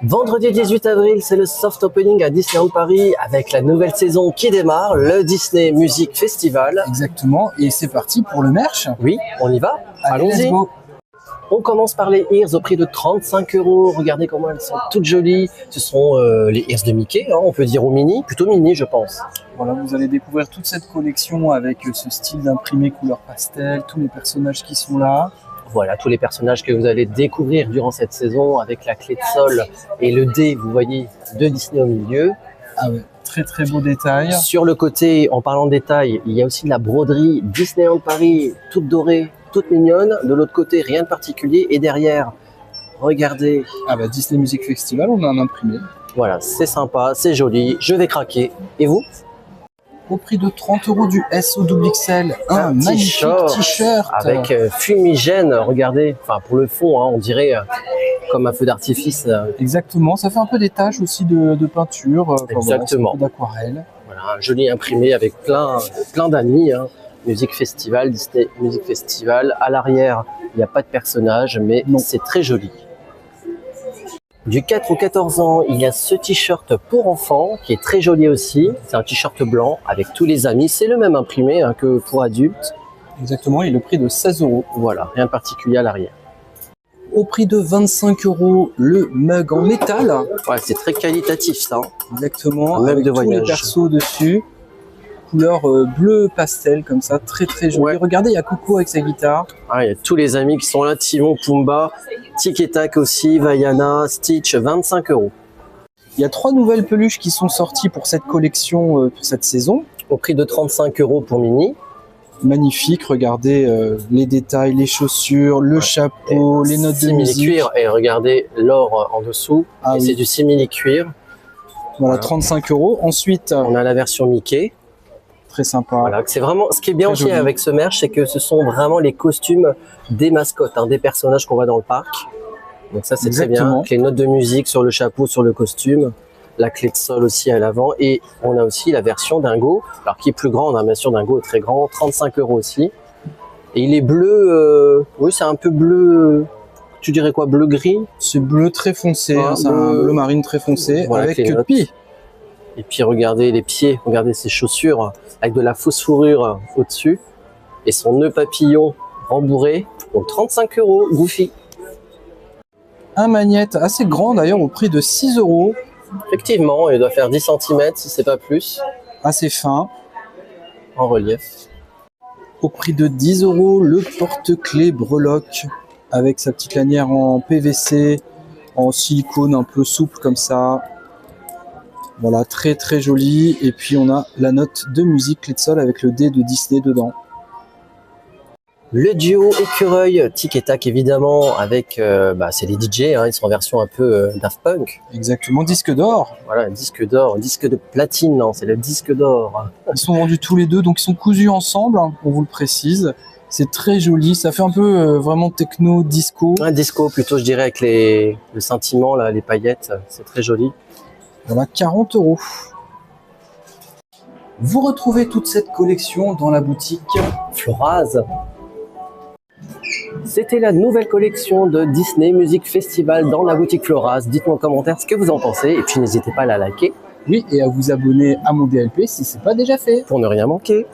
Vendredi 18 avril, c'est le soft opening à Disneyland Paris avec la nouvelle saison qui démarre, le Disney Music Festival. Exactement, et c'est parti pour le merch. Oui, on y va. Allez, let's Allons-y. go. On commence par les ears au prix de 35 €. Regardez comment elles sont toutes jolies. Ce sont les ears de Mickey, hein, on peut dire au mini, plutôt mini je pense. Voilà, vous allez découvrir toute cette collection avec ce style d'imprimé couleur pastel, tous les personnages qui sont là. Voilà, tous les personnages que vous allez découvrir durant cette saison avec la clé de sol et le dé, vous voyez, de Disney au milieu. Ah ouais, très très beau détail. Sur le côté, en parlant de détails, il y a aussi de la broderie Disneyland Paris, toute dorée, toute mignonne. De l'autre côté, rien de particulier. Et derrière, regardez. Ah bah Disney Music Festival, on a un imprimé. Voilà, c'est sympa, c'est joli. Je vais craquer. Et vous? Au prix de 30 € du SO XXL, un magnifique t-shirt avec fumigène, regardez, enfin pour le fond, hein, on dirait comme un feu d'artifice. Exactement, ça fait un peu des taches aussi de peinture, Exactement. Voilà, d'aquarelle. Voilà, un joli imprimé avec plein d'amis. Hein. Music Festival, Disney Music Festival. À l'arrière, il n'y a pas de personnage, mais c'est très joli. Du 4 au 14 ans, il y a ce t-shirt pour enfants qui est très joli aussi. C'est un t-shirt blanc avec tous les amis. C'est le même imprimé hein, que pour adultes. Exactement, et le prix de 16 €. Voilà, rien de particulier à l'arrière. Au prix de 25 €, le mug en métal. Ouais, c'est très qualitatif ça. Exactement, Mug avec de tous voyage. les persos dessus. Couleur bleu pastel comme ça, très très joli. Ouais. Regardez, il y a Coco avec sa guitare. Ah, il y a tous les amis qui sont là, Timon, Pumba, Tic et Tac aussi, Vaiana, Stitch, 25 €. Il y a 3 nouvelles peluches qui sont sorties pour cette collection, pour cette saison. Au prix de 35 € pour Minnie. Magnifique, regardez les détails, les chaussures, le chapeau, les notes de simili musique. cuir et regardez l'or en dessous. Ah et oui. c'est du simili cuir. Voilà, 35 €. Ensuite, On a la version Mickey. très sympa. Voilà, c'est vraiment ce qui est bien Très aussi joli. avec ce merch, c'est que ce sont vraiment les costumes des mascottes, hein, des personnages qu'on voit dans le parc. Donc ça c'est très bien. Exactement. Avec les notes de musique sur le chapeau, sur le costume, la clé de sol aussi à l'avant, et on a aussi la version Dingo, alors qui est plus grande, hein, bien sûr Dingo est très grand, 35 € aussi. Et il est bleu, oui c'est un peu bleu, tu dirais quoi, bleu gris. C'est bleu très foncé, Ah, hein, c'est un bleu. bleu marine très foncé, Voilà, avec avec les notes. Pi. Et puis regardez les pieds, regardez ses chaussures avec de la fausse fourrure au-dessus et son nœud papillon rembourré, donc 35 € Goofy. Un magnète assez grand d'ailleurs au prix de 6 €, Effectivement, il doit faire 10 cm si c'est pas plus, assez fin. en relief. Au prix de 10 €, le porte-clés breloque avec sa petite lanière en PVC, en silicone un peu souple comme ça. Voilà, très très joli. Et puis on a la note de musique clé de sol avec le dé de Disney dedans. Le duo écureuil, Tic et Tac évidemment, avec, c'est les DJ, hein, ils sont en version un peu Daft Punk. Exactement, disque d'or. Voilà, disque d'or, disque de platine, non, c'est le disque d'or. Ils sont vendus tous les deux, donc ils sont cousus ensemble, hein, on vous le précise. C'est très joli, ça fait un peu vraiment techno, disco. Un disco plutôt, je dirais, avec le scintillement, là, les paillettes, c'est très joli. Voilà, 40 €. Vous retrouvez toute cette collection dans la boutique. Floraz. C'était la nouvelle collection de Disney Music Festival dans la boutique Floraz. Dites-moi en commentaire ce que vous en pensez et puis n'hésitez pas à la liker Oui, et à vous abonner à mon DLP si c'est pas déjà fait. pour ne rien manquer.